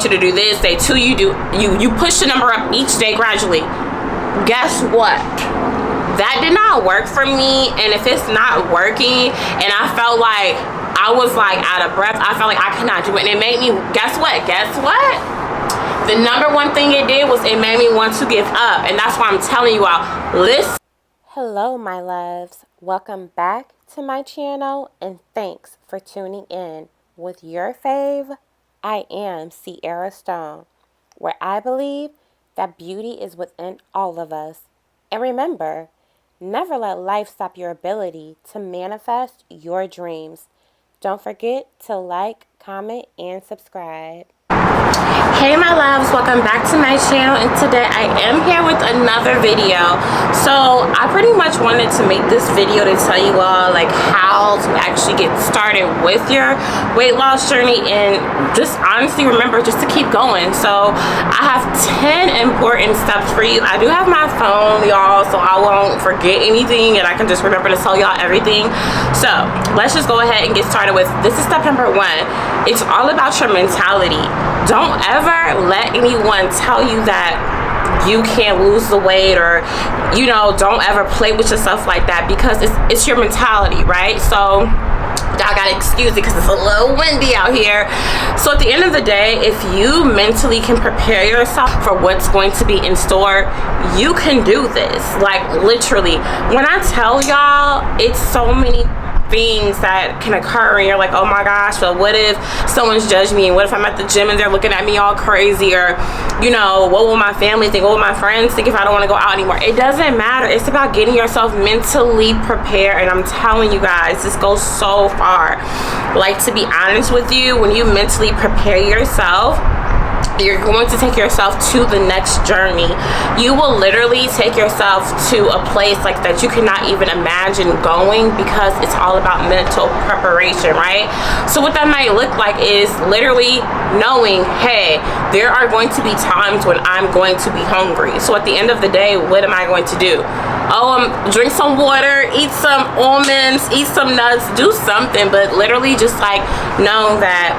you to do this. Day 2, you push the number up each day gradually. Guess what? That did not work for me. And if it's not working, and I felt like I was like out of breath, I felt like I could not do it, and it made me, guess what? The number one thing it did was it made me want to give up. And that's why I'm telling you all, listen. Hello, my loves. Welcome back to my channel, and thanks for tuning in with your fave. I am Sierra Stone, where I believe that beauty is within all of us. And remember, never let life stop your ability to manifest your dreams. Don't forget to like, comment, and subscribe. Hey my loves, welcome back to my channel, and today I am here with another video. So I pretty much wanted to make this video to tell you all like how to actually get started with your weight loss journey, and just honestly remember just to keep going. So I have 10 important steps for you. I do have my phone, y'all, so I won't forget anything and I can just remember to tell y'all everything. So let's just go ahead and get started with this. Is step number 1. It's all about your mentality. Don't ever let anyone tell you that you can't lose the weight, or don't ever play with yourself like that, because it's your mentality, right? So y'all gotta excuse it because it's a little windy out here. So at the end of the day, if you mentally can prepare yourself for what's going to be in store, you can do this. Like literally, when I tell y'all, it's so many things that can occur and you're like, oh my gosh, but what if someone's judging me, and what if I'm at the gym and they're looking at me all crazy, or what will my family think, what will my friends think if I don't want to go out anymore? It doesn't matter. It's about getting yourself mentally prepared, and I'm telling you guys, this goes so far. Like, to be honest with you, when you mentally prepare yourself, you're going to take yourself to the next journey. You will literally take yourself to a place like that you cannot even imagine going, because it's all about mental preparation, right? So what that might look like is literally knowing, hey, there are going to be times when I'm going to be hungry. So at the end of the day, what am I going to do? Drink some water, eat some almonds, eat some nuts, do something, but literally just like know that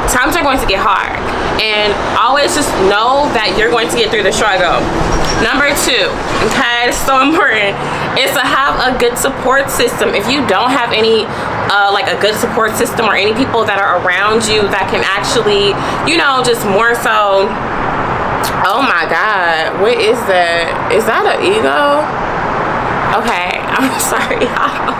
times are going to get hard, and always just know that you're going to get through the struggle. Number 2, okay, it's so important, is to have a good support system. If you don't have any like a good support system, or any people that are around you that can actually just more so, oh my god, what is that? Is that an ego? Okay, I'm sorry, y'all.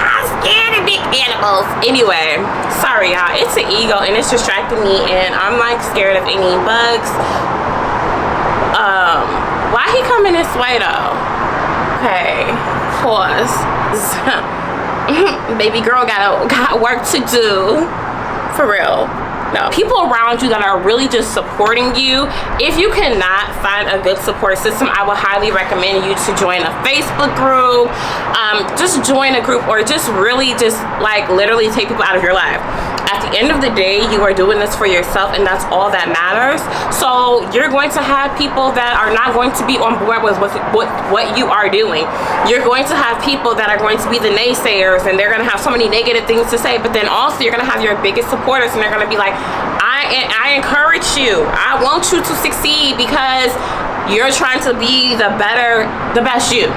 I'm scared of big animals. Anyway, sorry y'all, it's an ego and it's distracting me, and I'm like scared of any bugs. Why he coming this way though? Okay, pause. Baby girl got work to do, for real. No, people around you that are really just supporting you. If you cannot find a good support system, I would highly recommend you to join a Facebook group. Just join a group, or just really just like literally take people out of your life. At the end of the day, you are doing this for yourself, and that's all that matters. So you're going to have people that are not going to be on board with what you are doing. You're going to have people that are going to be the naysayers, and they're going to have so many negative things to say. But then also you're going to have your biggest supporters, and they're going to be like, I encourage you. I want you to succeed, because you're trying to be the best you.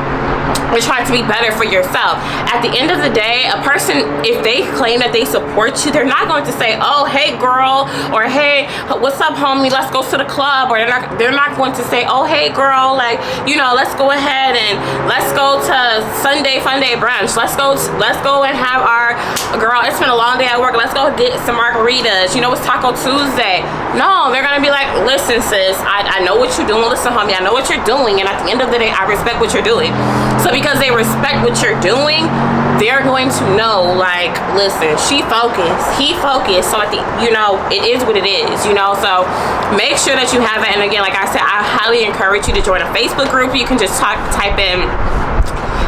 You're trying to be better for yourself. At the end of the day, a person, if they claim that they support you, they're not going to say, oh, hey girl, or hey, what's up homie, let's go to the club. Or they're not going to say, oh, hey girl, like, let's go ahead and let's go to Sunday fun day brunch. Let's go and have our, girl, it's been a long day at work, let's go get some margaritas. It's Taco Tuesday. No, they're gonna be like, listen sis, I know what you're doing. Listen homie, I know what you're doing, and at the end of the day, I respect what you're doing. So because they respect what you're doing, they're going to know, like, listen, she focused, he focused, so it is what it is, so make sure that you have it. And again, like I said, I highly encourage you to join a Facebook group. You can just type in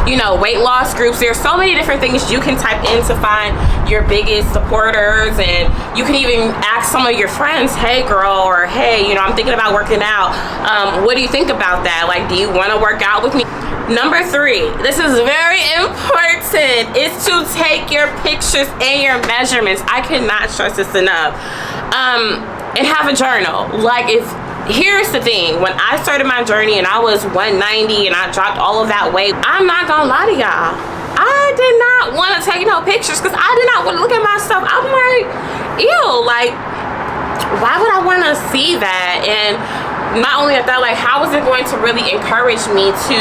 you know, weight loss groups. There's so many different things you can type in to find your biggest supporters, and you can even ask some of your friends, hey girl, or hey, you know, I'm thinking about working out. What do you think about that? Like, do you want to work out with me? Number 3, this is very important, is to take your pictures and your measurements. I cannot stress this enough. And have a journal. Like, here's the thing, when I started my journey and I was 190 and I dropped all of that weight, I'm not gonna lie to y'all, I did not want to take no pictures because I did not want to look at myself. I'm like, ew, like, why would I want to see that? And not only that, like, how is it going to really encourage me to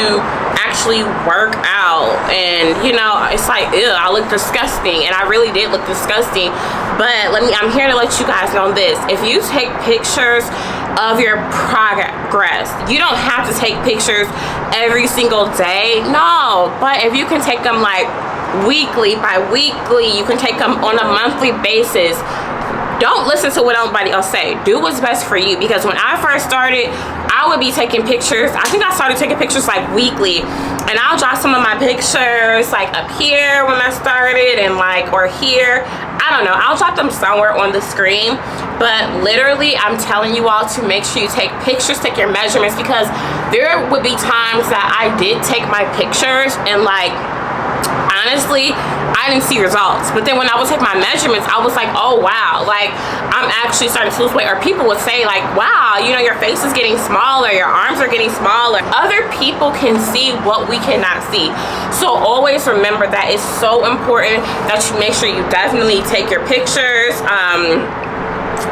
actually work out? And, you know, it's like, ew, I look disgusting, and I really did look disgusting. But I'm here to let you guys know this: if you take pictures of your progress, you don't have to take pictures every single day, no, but if you can take them like weekly, bi-weekly, you can take them on a monthly basis. Don't listen to what anybody else say. Do what's best for you. Because when I first started, I would be taking pictures. I think I started taking pictures like weekly, and I'll drop some of my pictures like up here when I started, and like, or here, I don't know, I'll drop them somewhere on the screen. But literally, I'm telling you all to make sure you take pictures, take your measurements, because there would be times that I did take my pictures and, like, honestly, I didn't see results. But then when I would take my measurements, I was like, oh wow, like, I'm actually starting to lose weight. Or people would say like, wow, you know, your face is getting smaller, your arms are getting smaller. Other people can see what we cannot see. So always remember that it's so important that you make sure you definitely take your pictures.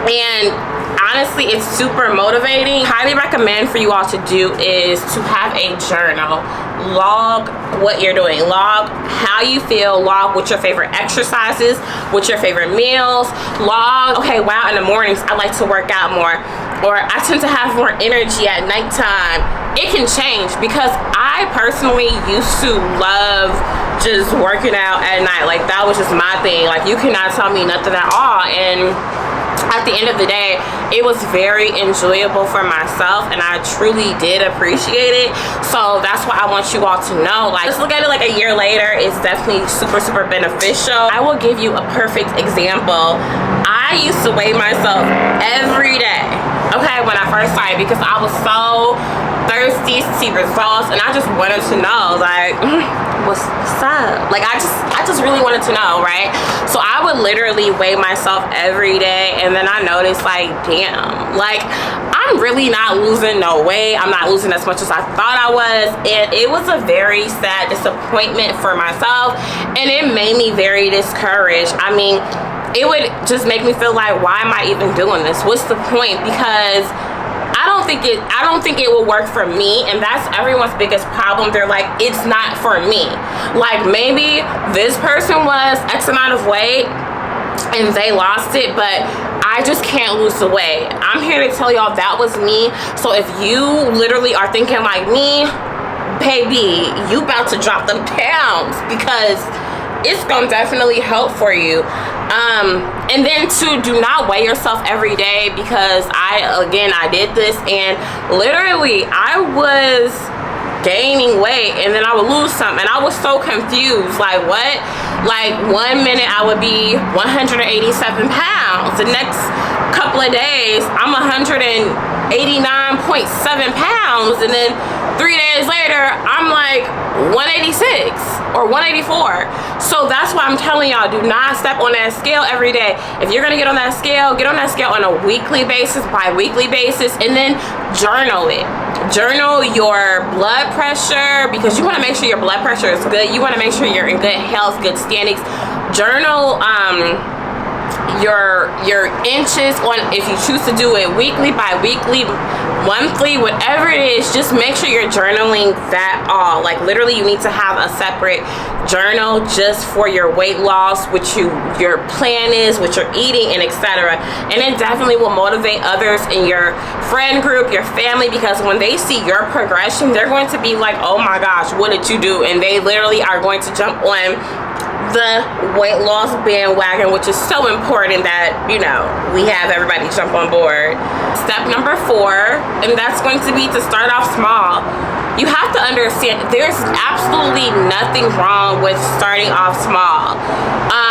And honestly, it's super motivating. Highly recommend for you all to do is to have a journal. Log what you're doing, log how you feel, log what your favorite exercises, what your favorite meals, log, okay, wow, in the mornings I like to work out more, or I tend to have more energy at nighttime. It can change, because I personally used to love just working out at night. Like, that was just my thing. Like, you cannot tell me nothing at all. And at the end of the day, it was very enjoyable for myself, and I truly did appreciate it. So that's why I want you all to know, like, let's look at it like a year later. It's definitely super, super beneficial. I will give you a perfect example. I used to weigh myself every day, okay, when I first started, because I was so thirsty to see results, and I just wanted to know, like, what's up? Like, I just really wanted to know, right? So I would literally weigh myself every day, and then I noticed, like, damn, like, I'm really not losing no weight. I'm not losing as much as I thought I was, and it was a very sad disappointment for myself, and it made me very discouraged. I mean, it would just make me feel like, why am I even doing this? What's the point? Because I don't think it will work for me, and that's everyone's biggest problem. They're like, it's not for me. Like, maybe this person was X amount of weight and they lost it, but I just can't lose the weight. I'm here to tell y'all that was me. So if you literally are thinking like me, baby, you about to drop them pounds, because it's gonna definitely help for you. And then do not weigh yourself every day, because I did this, and literally I was gaining weight and then I would lose some, and I was so confused, like, what? Like, 1 minute I would be 187 pounds, the next couple of days I'm 189.7 pounds, and then 3 days later I'm like 186 or 184. So that's why I'm telling y'all, do not step on that scale every day. If you're gonna get on that scale on a weekly basis, bi-weekly basis, and then journal it. Journal your blood pressure, because you want to make sure your blood pressure is good. You want to make sure you're in good health, good standings. Journal your inches, on if you choose to do it weekly, bi-weekly, monthly, whatever it is. Just make sure you're journaling that all. Like, literally, you need to have a separate journal just for your weight loss, what your plan is, what you're eating, and etc. And it definitely will motivate others in your friend group, your family, because when they see your progression, they're going to be like, oh my gosh, what did you do? And they literally are going to jump on the weight loss bandwagon, which is so important that, you know, we have everybody jump on board. Step number 4, and that's going to be to start off small. you have to understand there's absolutely nothing wrong with starting off small.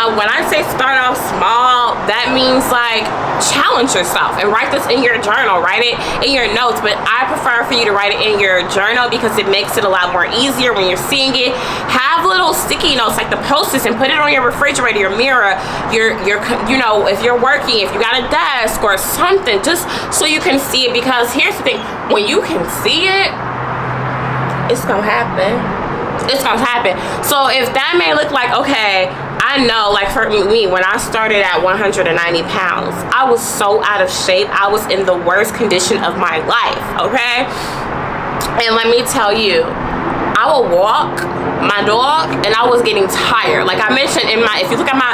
When I say start off small, that means like challenge yourself and write this in your journal, write it in your notes, but I prefer for you to write it in your journal because it makes it a lot more easier when you're seeing it. Have little sticky notes like the Post-its and put it on your refrigerator, your mirror, your you know, if you're working, if you got a desk or something, just so you can see it. Because here's the thing, when you can see it, it's gonna happen. It's gonna happen. So if that may look like, okay, I know, like for me, when I started at 190 pounds, I was so out of shape. I was in the worst condition of my life, okay? And let me tell you, I would walk my dog and I was getting tired. Like I mentioned in my, if you look at my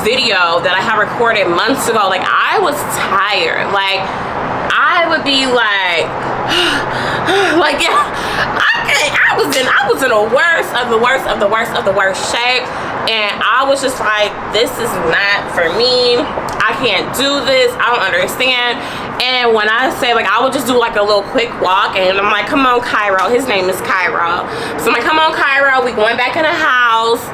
video that I had recorded months ago, like I was tired. Like I would be like, like yeah, I was in the worst of the worst shape, and I was just like, this is not for me. I can't do this. I don't understand. And when I say, like, I would just do like a little quick walk, and I'm like, come on, Cairo. His name is Cairo. So I'm like, come on, Cairo. We going back in the house.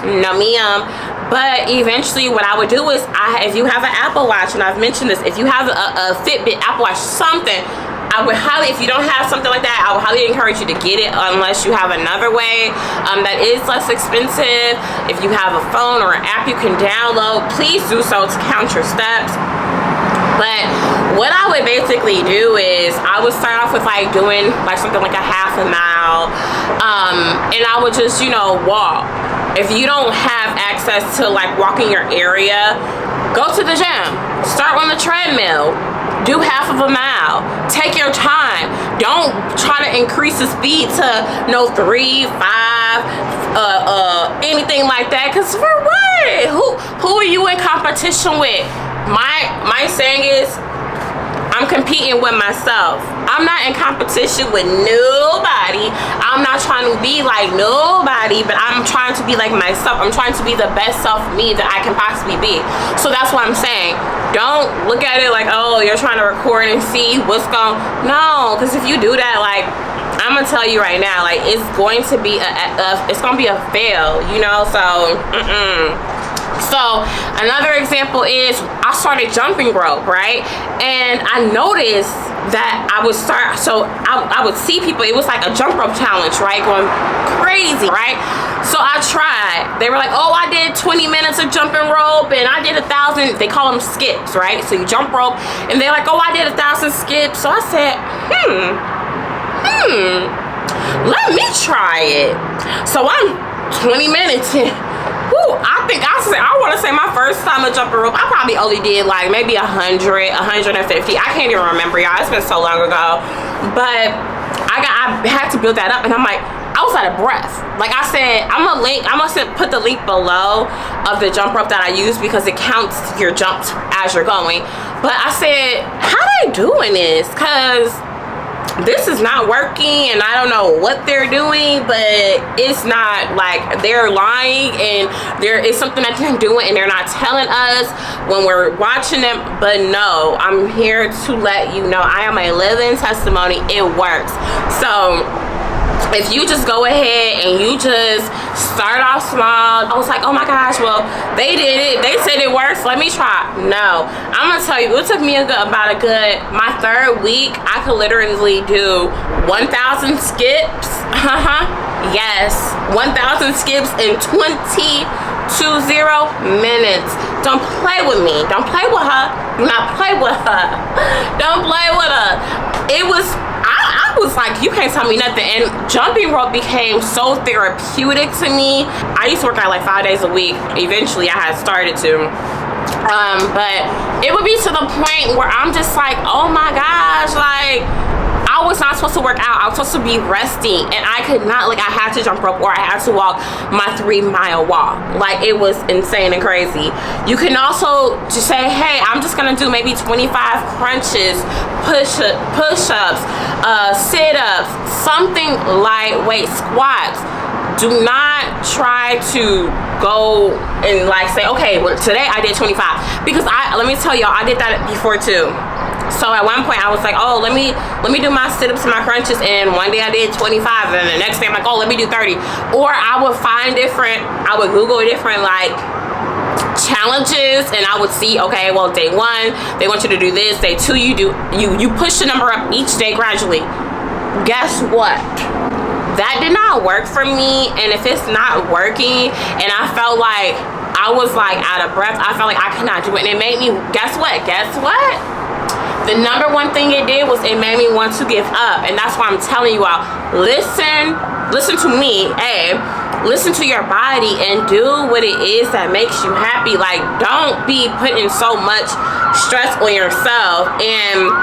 No, ma'am. But eventually what I would do is, if you have an Apple Watch, and I've mentioned this, if you have a Fitbit, Apple Watch, something, I would highly, if you don't have something like that, I would highly encourage you to get it unless you have another way that is less expensive. If you have a phone or an app you can download, please do so to count your steps. But what I would basically do is I would start off with like doing like something like a half a mile, and I would just, you know, walk. If you don't have access to like walking your area, go to the gym, start on the treadmill, do half of a mile, take your time. Don't try to increase the speed to 3, 5, anything like that, because for what? Who are you in competition with? My saying is, I'm competing with myself. I'm not in competition with nobody. I'm not trying to be like nobody, but I'm trying to be like myself. I'm trying to be the best self me that I can possibly be. So that's what I'm saying. Don't look at it like, oh, you're trying to record and see what's going. No, because if you do that, like, I'm gonna tell you right now, like, it's going to be a fail, you know. So another example is I started jumping rope, right? And I noticed that I would see people, it was like a jump rope challenge, right? Going crazy, right? So I tried. They were like, oh, I did 20 minutes of jumping rope and I did 1,000, they call them skips, right? So you jump rope and they're like, oh, I did 1,000 skips. So I said, let me try it. So I'm 20 minutes in. I want to say my first time of jumping rope, I probably only did like maybe 100, 150. I can't even remember, y'all. It's been so long ago. But I had to build that up, and I'm like, I was out of breath. Like I said, I'm gonna put the link below of the jump rope that I use because it counts your jumps as you're going. But I said, how are they doing this? Because this is not working, and I don't know what they're doing, but it's not, like, they're lying, and there is something that they're doing and they're not telling us when we're watching them. But no, I'm here to let you know I am a living testimony. It works. So if you just go ahead and you just start off small, I was like, oh my gosh, well, they did it, they said it works, let me try. No, I'm gonna tell you, it took me my third week, I could literally do 1,000 skips. Yes, 1,000 skips in 20 minutes. Don't play with me. Don't play with her. Do not play with her. Don't play with her. I was like, you can't tell me nothing. And jumping rope became so therapeutic to me. I used to work out like 5 days a week. Eventually I had started to. But it would be to the point where I'm just like, oh my gosh, like, I was not supposed to work out. I was supposed to be resting, and I could not, like, I had to jump rope or I had to walk my 3-mile walk. Like, it was insane and crazy. You can also just say, hey, I'm just gonna do maybe 25 crunches, push-ups, sit-ups, something lightweight, squats. Do not try to go and like say, okay, well, today I did 25, because let me tell y'all, I did that before too. So at one point I was like, oh, let me do my sit-ups and my crunches, and one day I did 25, and the next day I'm like, oh, let me do 30. Or I would Google different like challenges, and I would see, okay, well, day 1 they want you to do this, day 2 you push the number up each day gradually. Guess what? That did not work for me. And if it's not working and I felt like I was like out of breath, I felt like I could not do it, and it made me, guess what, the number one thing it did was it made me want to give up. And that's why I'm telling you all, listen to me, listen to your body and do what it is that makes you happy. Like, don't be putting so much stress on yourself, and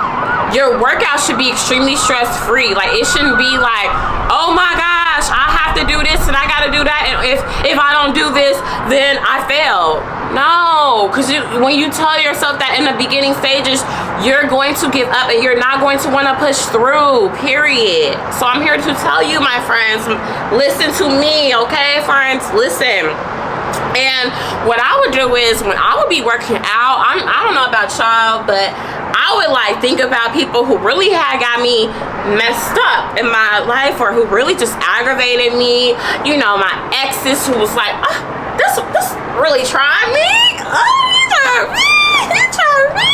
your workout should be extremely stress-free. Like, it shouldn't be like, oh my gosh, I have to do this and I gotta do that, and if I don't do this, then I failed. No, because when you tell yourself that in the beginning stages, you're going to give up and you're not going to want to push through, period. So I'm here to tell you, my friends, listen to me, okay, friends, listen. And what I would do is, when I would be working out, I don't know about y'all, but I would like think about people who really had got me messed up in my life, or who really just aggravated me. You know, my exes who was like, oh, this really tried me. Oh, he tried me.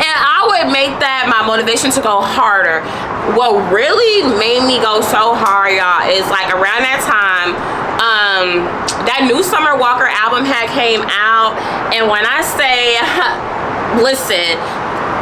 And I would make that my motivation to go harder. What really made me go so hard, y'all, is like around that time, that new Summer Walker album had came out, and when I say, listen,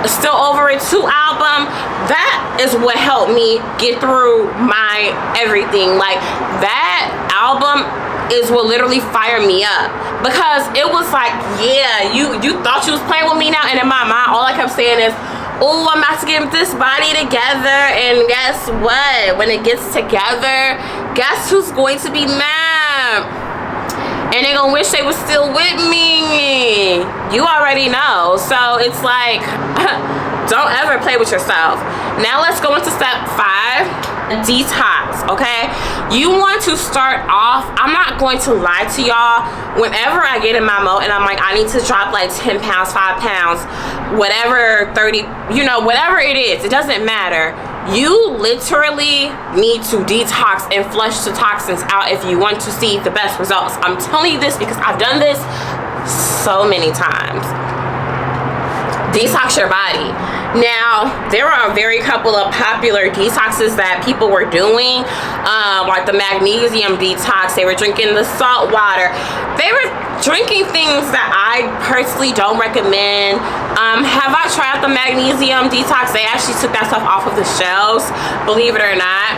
Still Over It 2 album, that is what helped me get through my everything. Like, that album is what literally fired me up, because it was like, yeah, you thought you was playing with me now, and in my mind all I kept saying is, oh, I'm about to get this body together, and guess what, when it gets together, guess who's going to be mad? And they're gonna wish they were still with me. You already know. So it's like, don't ever play with yourself. Now let's go into step 5, detox, okay? You want to start off, I'm not going to lie to y'all, whenever I get in my mode and I'm like, I need to drop like 10 pounds, 5 pounds, whatever, 30, you know, whatever it is, it doesn't matter. You literally need to detox and flush the toxins out if you want to see the best results. I'm telling you this because I've done this so many times. Detox your body. Now, there are a very couple of popular detoxes that people were doing, like the magnesium detox. They were drinking the salt water. They were drinking things that I personally don't recommend. Have I tried the magnesium detox? They actually took that stuff off of the shelves, believe it or not.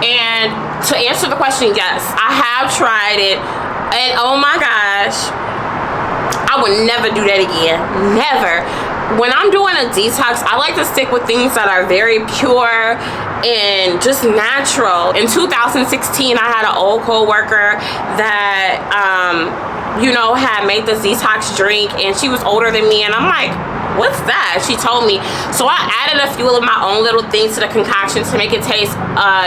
And to answer the question, yes, I have tried it, and oh my gosh, I would never do that again. Never. When I'm doing a detox, I like to stick with things that are very pure and just natural. In 2016, I had an old co-worker that you know, had made this detox drink, and she was older than me, and I'm like, what's that? She told me. So I added a few of my own little things to the concoction to make it taste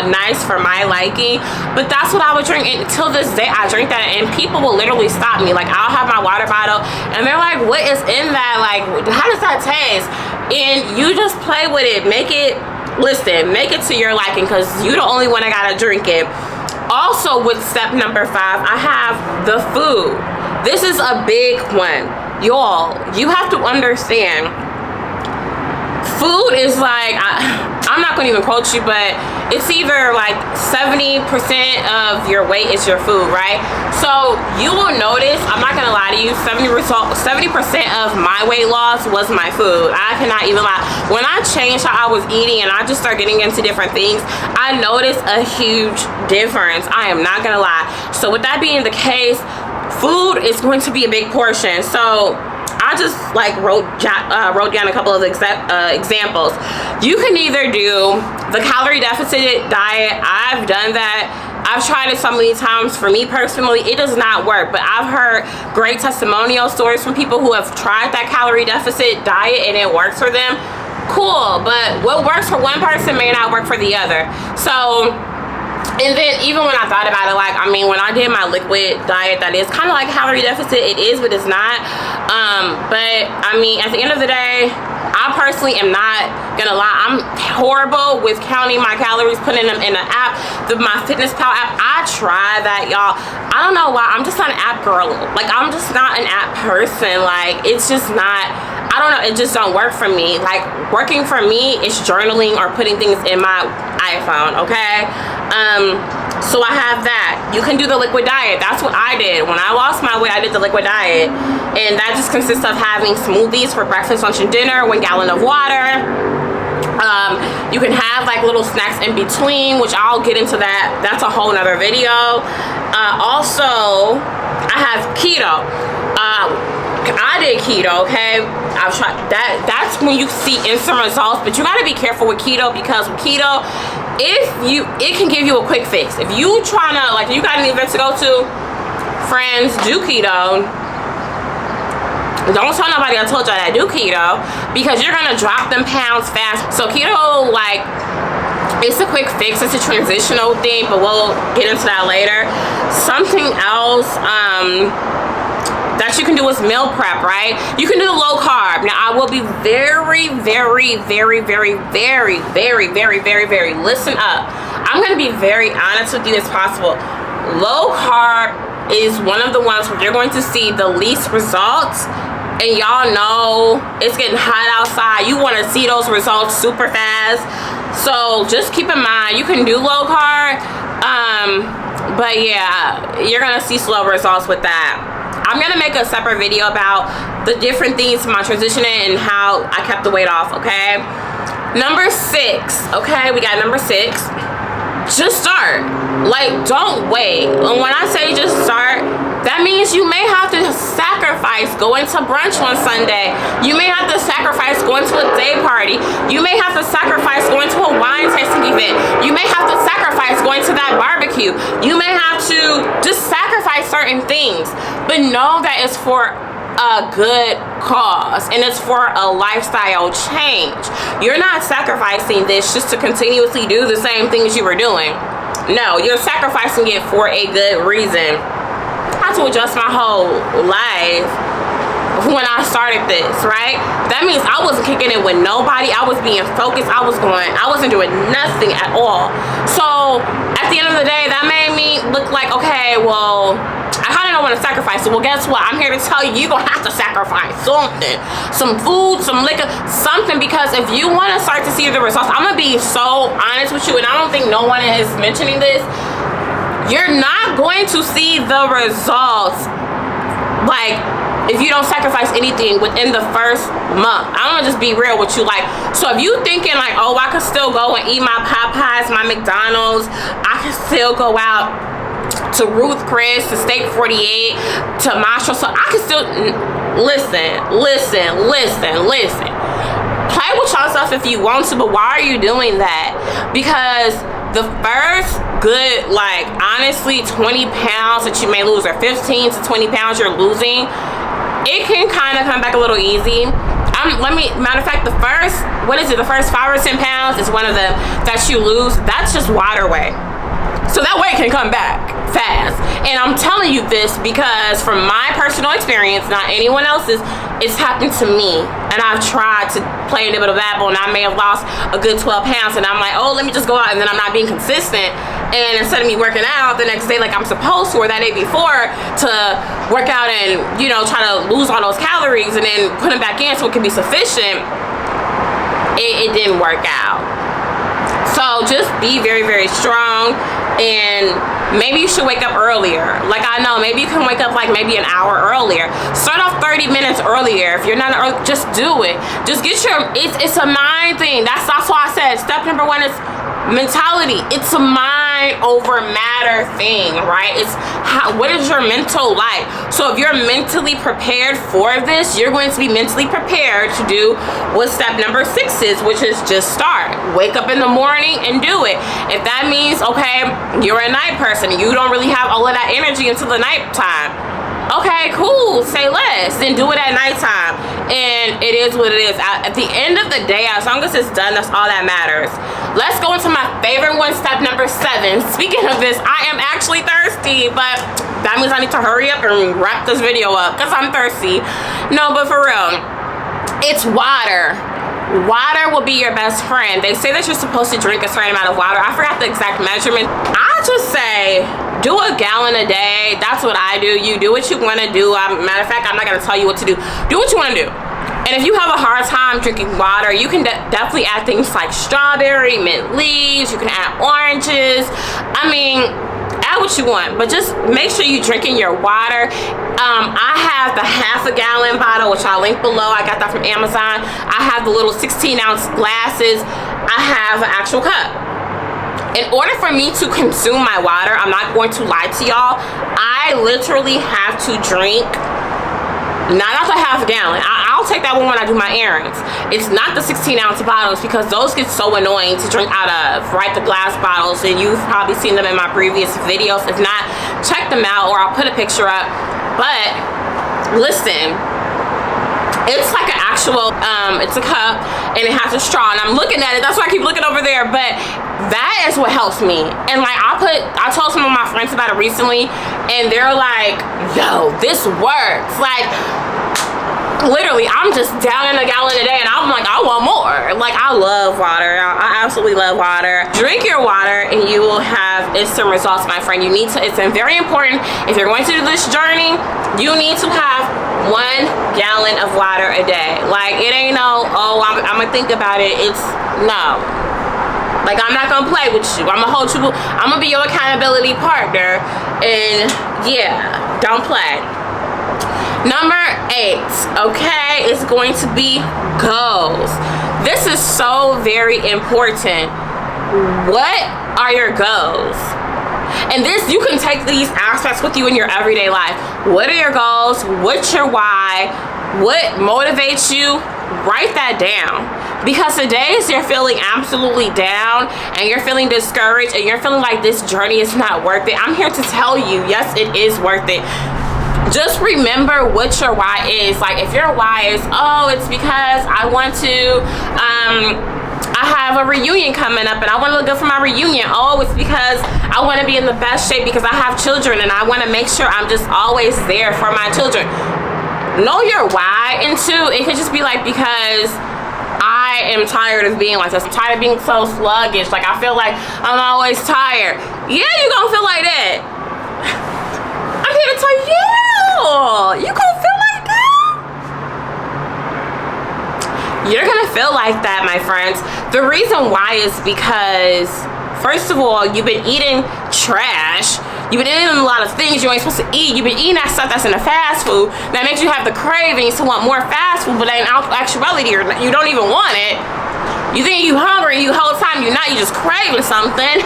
nice for my liking. But that's what I would drink, and till this day I drink that, and people will literally stop me. Like, I'll have my water bottle and they're like, what is in that? Like, how does that taste? And you just play with it. Make it, listen, make it to your liking, because you're the only one that gotta drink it. Also, with step number 5, I have the food. This is a big one. Y'all, you have to understand, food is like, I'm not gonna even quote you, but it's either like 70% of your weight is your food, right? So you will notice, I'm not gonna lie to you, 70% of my weight loss was my food. I cannot even lie. When I changed how I was eating and I just started getting into different things, I noticed a huge difference. I am not gonna lie. So with that being the case, food is going to be a big portion. So I just like wrote down a couple of examples. You can either do the calorie deficit diet. I've done that. I've tried it so many times. For me personally, it does not work, but I've heard great testimonial stories from people who have tried that calorie deficit diet and it works for them. Cool, but what works for one person may not work for the other. So, and then even when I thought about it, like, I mean, when I did my liquid diet, that is kind of like calorie deficit. It is, but it's not. But I mean, at the end of the day, I personally am not gonna lie, I'm horrible with counting my calories, putting them in an app. My MyFitnessPal app, I try that, y'all. I don't know why, I'm just not an app girl. Like, I'm just not an app person. Like, it's just not, I don't know, it just don't work for me. Like, working for me is journaling or putting things in my iPhone, okay? So I have that. You can do the liquid diet. That's what I did. When I lost my weight, I did the liquid diet. And that just consists of having smoothies for breakfast, lunch, and dinner, 1 gallon of water. You can have like little snacks in between, which I'll get into that. That's a whole nother video. Also, I have keto. I did keto, okay? I've tried that. That's when you see instant results, but you got to be careful with keto, because with keto, it can give you a quick fix. If you trying to, like, you got an event to go to, friends, do keto. Don't tell nobody I told y'all that do keto, because you're gonna drop them pounds fast. So keto, like, it's a quick fix. It's a transitional thing, but we'll get into that later. Something else that you can do is meal prep, right? You can do low carb. Now, I will be very, very, very, very, very, very, very, very, very, listen up. I'm gonna be very honest with you as possible. Low carb is one of the ones where you're going to see the least results. And y'all know it's getting hot outside. You want to see those results super fast. So just keep in mind, you can do low carb, but yeah, you're gonna see slow results with that. I'm gonna make a separate video about the different things in my transition and how I kept the weight off, okay? Number 6, okay, we got number 6. Just start. Like, don't wait. And when I say just start, that means you may have to sacrifice going to brunch on Sunday. You may have to sacrifice going to a day party. You may have to sacrifice going to a wine tasting event. You may have to sacrifice going to that barbecue. You may have to just sacrifice certain things. But know that it's for a good cause, and it's for a lifestyle change. You're not sacrificing this just to continuously do the same things you were doing. No, you're sacrificing it for a good reason. I had to adjust my whole life when I started this, right? That means I wasn't kicking it with nobody. I was being focused. I wasn't doing nothing at all. So at the end of the day, that made me look like, okay, well, I kind of don't want to sacrifice it. Well, guess what? I'm here to tell you, you're going to have to sacrifice something. Some food, some liquor, something. Because if you want to start to see the results, I'm going to be so honest with you, and I don't think no one is mentioning this. You're not going to see the results, like, if you don't sacrifice anything within the first month. I'm gonna just be real with you. Like, so if you thinking like, oh, I could still go and eat my Popeyes, my McDonald's, I could still go out to Ruth Chris, to Steak 48, to Mastro, so I can still listen. Play with yourself if you want to, but why are you doing that? Because the first good, like, honestly, 20 pounds that you may lose, or 15 to 20 pounds you're losing, it can kind of come back a little easy. Matter of fact, the first 5 or 10 pounds is one of them that you lose. That's just water weight. So that weight can come back fast. And I'm telling you this because from my personal experience, not anyone else's, it's happened to me. And I've tried to play a little bit of babble, and I may have lost a good 12 pounds. And I'm like, oh, let me just go out, and then I'm not being consistent. And instead of me working out the next day like I'm supposed to, or that day before, to work out and, you know, try to lose all those calories and then put them back in so it can be sufficient, it didn't work out. So just be very, very strong. And maybe you should wake up earlier. Like, I know, maybe you can wake up like maybe an hour earlier. Start off 30 minutes earlier. If you're not early, just do it. Just get it's a mind thing. That's why I said step number 1 is mentality. It's a mind over matter thing, right? It's what is your mental life? So if you're mentally prepared for this, you're going to be mentally prepared to do what step number 6 is, which is just start. Wake up in the morning and do it. If that means, okay, you're a night person, you don't really have all of that energy until the nighttime. Okay, cool, say less, then do it at nighttime. And it is what it is. At the end of the day, as long as it's done, that's all that matters. Let's go into my favorite one, step number 7. Speaking of this, I am actually thirsty, but that means I need to hurry up and wrap this video up because I'm thirsty. No, but for real, it's water. water will be your best friend. They say that you're supposed to drink a certain amount of water. I forgot the exact measurement. I just say do a gallon a day. That's what I do. You do what you want to do. Matter of fact, I'm not going to tell you what to do. Do what you want to do. And if you have a hard time drinking water, you can definitely add things like strawberry, mint leaves. You can add oranges. I mean, add what you want, but just make sure you're drinking your water. I have the half a gallon bottle, which I'll link below. I got that from Amazon. I have the little 16-ounce glasses. I have an actual cup. In order for me to consume my water, I'm not going to lie to y'all, I literally have to drink not the half gallon. I'll take that one when I do my errands. It's not the 16-ounce bottles, because those get so annoying to drink out of, right? The glass bottles, and you've probably seen them in my previous videos. If not, check them out, or I'll put a picture up. But listen, it's like an actual it's a cup, and it has a straw, and I'm looking at it. That's why I keep looking over there. But that is what helps me. And like I told some of my friends about it recently, and they're like, yo, this works. Like, literally, I'm just down in a gallon a day, and I'm like, I want more. Like, I love water. I absolutely love water. Drink your water, and you will have instant results, my friend. You need to, it's very important. If you're going to do this journey, you need to have 1 gallon of water a day. Like, it ain't no, oh, I'm gonna think about it. It's no. Like, I'm not gonna play with you. I'm gonna hold you. I'm gonna be your accountability partner. And yeah, don't play. Number 8, okay, is going to be goals. This is so very important. What are your goals? And this, you can take these aspects with you in your everyday life. What are your goals? What's your why? What motivates you? Write that down. Because the days you're feeling absolutely down, and you're feeling discouraged, and you're feeling like this journey is not worth it, I'm here to tell you, yes, it is worth it. Just remember what your why is. Like, if your why is, oh, it's because I want to, I have a reunion coming up and I want to look good for my reunion. Oh, it's because I want to be in the best shape because I have children and I want to make sure I'm just always there for my children. Know your why. And 2, it could just be like, because I am tired of being like this. I'm tired of being so sluggish. Like, I feel like I'm always tired. Yeah, you're gonna feel like that. I'm here to tell you, yeah, you gonna feel like that. You're gonna feel like that, my friends. The reason why is because, first of all, you've been eating trash. You've been eating a lot of things you ain't supposed to eat. You've been eating that stuff that's in the fast food that makes you have the cravings to want more fast food, but in actuality, you don't even want it. You think you hungry, you whole time you're not, you just craving something.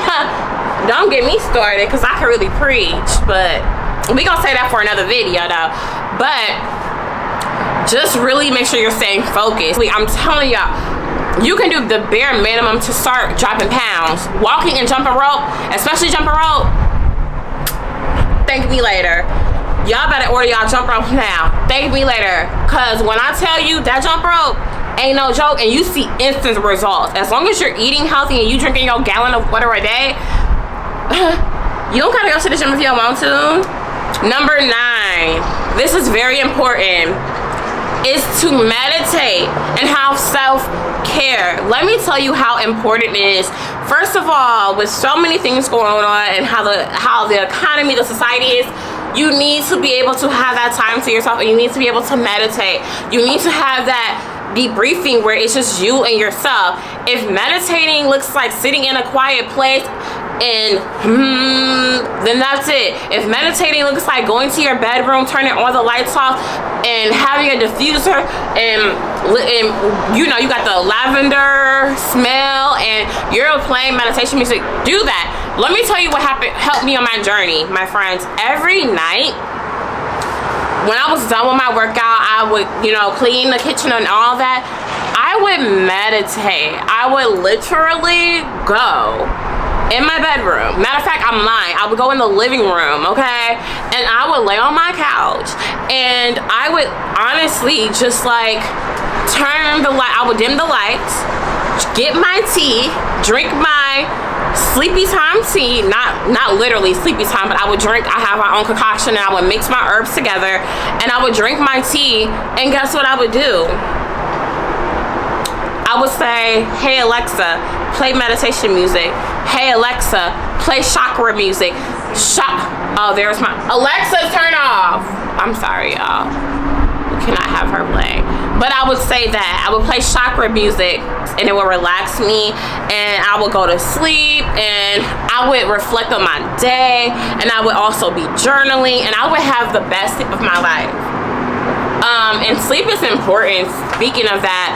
Don't get me started, because I can really preach, but we gonna say that for another video though. But just really make sure you're staying focused. I'm telling y'all, you can do the bare minimum to start dropping pounds. Walking and jumping rope, especially jumping rope, thank me later. Y'all better order y'all jump rope now. Thank me later. Cause when I tell you that jump rope ain't no joke, and you see instant results. As long as you're eating healthy and you drinking your gallon of water a day, you don't gotta go to the gym if you don't want to. Number 9, this is very important, is to meditate and have self-care. Let me tell you how important it is. First of all, with so many things going on and how the economy, the society is, you need to be able to have that time to yourself, and you need to be able to meditate. You need to have that debriefing where it's just you and yourself. If meditating looks like sitting in a quiet place and then that's it. If meditating looks like going to your bedroom, turning all the lights off, and having a diffuser, and you know, you got the lavender smell, and you're playing meditation music, do that. Let me tell you what helped me on my journey, my friends. Every night when I was done with my workout, I would, you know, clean the kitchen and all that. I would meditate. I would literally go in my bedroom. Matter of fact, I'm lying. I would go in the living room, okay? And I would lay on my couch, and I would honestly just like turn the light. I would dim the lights, get my tea, drink my sleepy time tea. Not literally sleepy time, but I would drink. I have my own concoction, and I would mix my herbs together, and I would drink my tea. And guess what I would do? I say, hey Alexa, play meditation music. Hey Alexa, play chakra music. Oh, there's my Alexa, turn off. I'm sorry, y'all. We cannot have her play. But I would say that I would play chakra music and it would relax me, and I would go to sleep, and I would reflect on my day, and I would also be journaling, and I would have the best sleep of my life. And sleep is important. Speaking of that,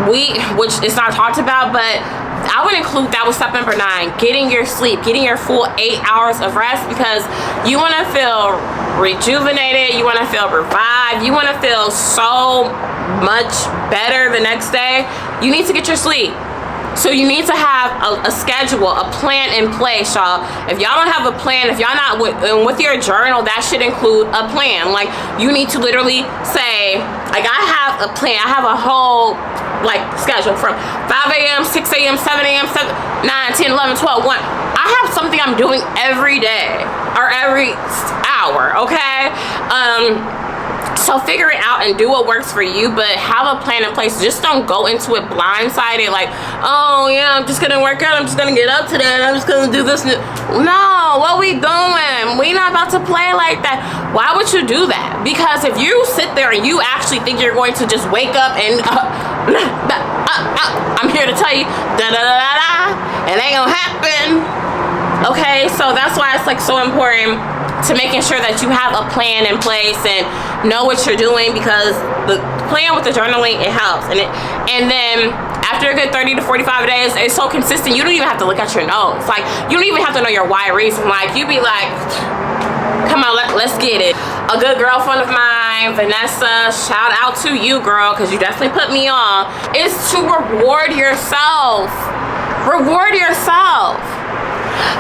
which is not talked about, but I would include that with step number 9, getting your sleep, getting your full 8 hours of rest, because you want to feel rejuvenated, you want to feel revived, you want to feel so much better the next day. You need to get your sleep. So you need to have a schedule, a plan in place, y'all. If y'all don't have a plan, if y'all not with your journal, that should include a plan. Like, you need to literally say, like, I have a plan. I have a whole, like, schedule from 5 a.m., 6 a.m., 7 a.m., 9, 10, 11, 12, 1. I have something I'm doing every day or every hour, okay? So figure it out and do what works for you, but have a plan in place. Just don't go into it blindsided like, oh yeah, I'm just gonna work out, I'm just gonna get up today, and I'm just gonna do this. No, what we doing? We not about to play like that. Why would you do that? Because if you sit there and you actually think you're going to just wake up and I'm here to tell you, it ain't gonna happen. Okay, so that's why it's like so important to making sure that you have a plan in place and know what you're doing, because the plan with the journaling, it helps. And then after a good 30 to 45 days, it's so consistent, you don't even have to look at your notes. Like, you don't even have to know your why reason. Like, you be like, come on, let's get it. A good girlfriend of mine, Vanessa, shout out to you, girl, because you definitely put me on, is to reward yourself. Reward yourself.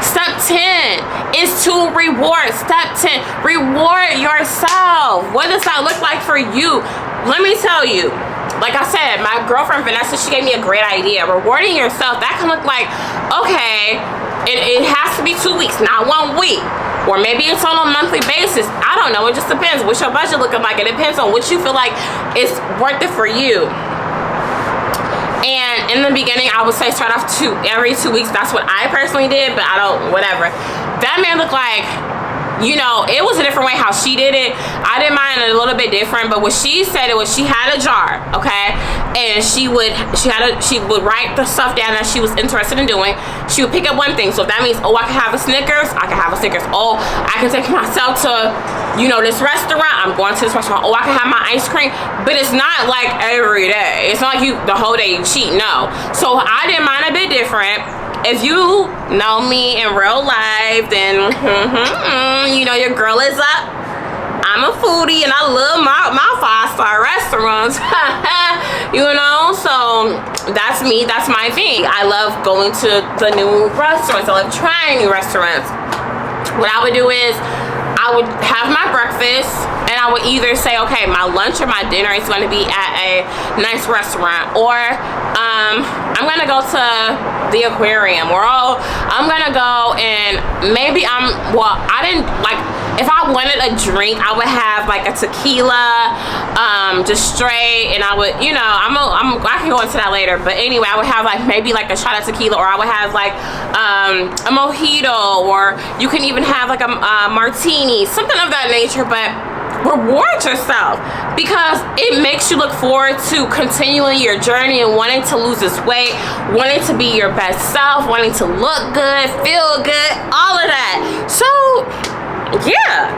Step 10 is to reward. Step 10, reward yourself. What does that look like for you? Let me tell you. Like I said, my girlfriend Vanessa, she gave me a great idea. Rewarding yourself, that can look like, okay, it has to be 2 weeks, not 1 week. Or maybe it's on a monthly basis. I don't know. It just depends. What's your budget looking like? It depends on what you feel like is worth it for you. And in the beginning, I would say start off every 2 weeks. That's what I personally did, but I don't, whatever. That may look like, you know, it was a different way how she did it. I did mine a little bit different, but what she said, it was she had a jar, okay? And she would write the stuff down that she was interested in doing. She would pick up one thing. So if that means, oh, I can have a Snickers, I can have a Snickers. Oh, I can take myself to, you know, this restaurant, I'm going to this restaurant. Oh, I can have my ice cream. But it's not like every day. It's not like you the whole day you cheat, no. So I did mine a bit different. If you know me in real life, then you know your girl is up. I'm a foodie and I love my 5-star restaurants. You know, so that's me, that's my thing. I love going to the new restaurants. I love trying new restaurants. What I would do is I would have my breakfast, and I would either say, okay, my lunch or my dinner is going to be at a nice restaurant, or I'm going to go to the aquarium, or I'm going to go and maybe I didn't, like, if I wanted a drink, I would have like a tequila, just straight, and I would, you know, I can go into that later, but anyway, I would have like maybe like a shot of tequila, or I would have like a mojito, or you can even have like a martini, something of that nature. But reward yourself, because it makes you look forward to continuing your journey and wanting to lose this weight, wanting to be your best self, wanting to look good, feel good, all of that. So yeah,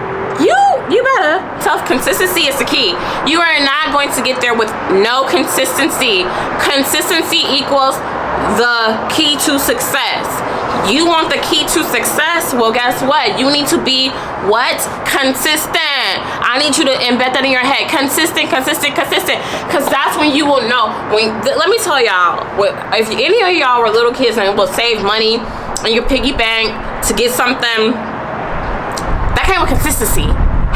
you better. Consistency is the key. You are not going to get there with no consistency. Consistency equals the key to success. You want the key to success? Well, guess what? You need to be what? Consistent. I need you to embed that in your head. Consistent. Because that's when you will know. Let me tell y'all, if any of y'all were little kids and will save money in your piggy bank to get something, that came with consistency.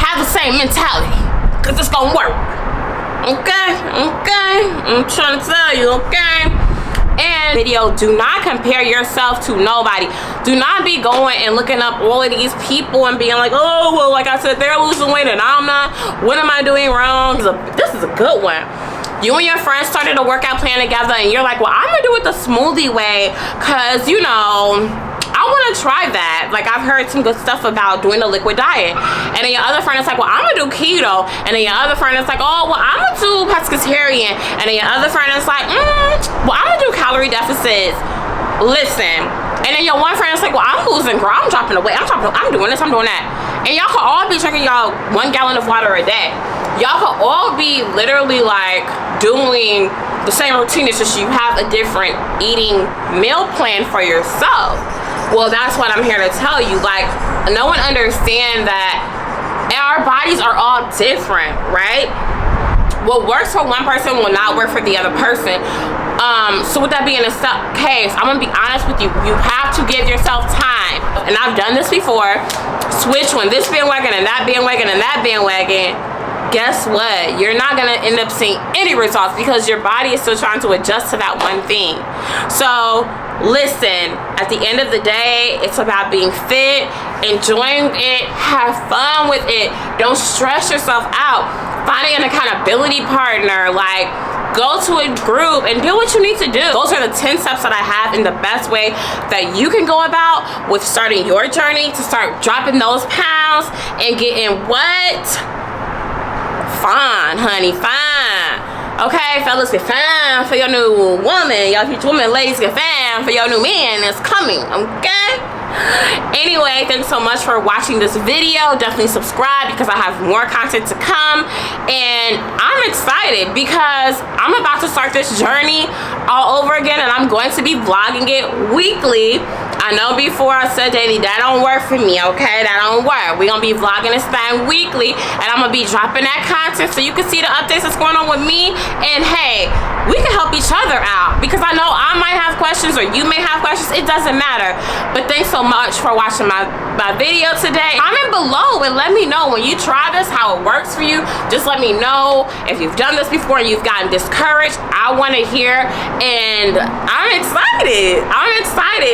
Have the same mentality, because it's gonna work. Okay? I'm trying to tell you, okay? And video, do not compare yourself to nobody. Do not be going and looking up all of these people and being like, oh, well, like I said, they're losing weight and I'm not. What am I doing wrong? This is a good one. you and your friends started a workout plan together and you're like, well, I'm gonna do it the smoothie way because, you know, I want to try that. Like, I've heard some good stuff about doing a liquid diet. And then your other friend is like, well, I'm gonna do keto. And then your other friend is like, oh, well, I'm gonna do pescatarian. And then your other friend is like, well, I'm gonna do calorie deficits. Listen. And then your one friend is like, well, I'm losing, girl. I'm dropping the weight. I'm doing this, I'm doing that. And y'all could all be drinking y'all 1 gallon of water a day. Y'all could all be literally like doing the same routine. It's just you have a different eating meal plan for yourself. Well, that's what I'm here to tell you. Like, no one understands that our bodies are all different, right? What works for one person will not work for the other person. So with that being the case, I'm gonna be honest with you. You have to give yourself time. And I've done this before. Switch when this bandwagon and that bandwagon and that bandwagon. Guess what? You're not gonna end up seeing any results because your body is still trying to adjust to that one thing. So listen, at the end of the day, it's about being fit, enjoying it, have fun with it. Don't stress yourself out. Finding an accountability partner, like go to a group and do what you need to do. Those are the 10 steps that I have in the best way that you can go about with starting your journey to start dropping those pounds and getting what? Fine, honey, fine. Okay, fellas, get fine for your new woman. Y'all future women, ladies, get fine for your new man that's coming, okay? Anyway, thanks so much for watching this video. Definitely subscribe because I have more content to come. And I'm excited because I'm about to start this journey all over again, and I'm going to be vlogging it weekly. I know before I said daily, that don't work for me, okay? That don't work. We're gonna be vlogging this thing weekly, and I'm gonna be dropping that content so you can see the updates that's going on with me. And hey, we can help each other out because I know I might have questions or you may have questions. It doesn't matter. But thanks so much for watching my video today. Comment below and let me know when you try this, how it works for you. Just let me know if you've done this before and you've gotten discouraged. I want to hear, and I'm excited. I'm excited.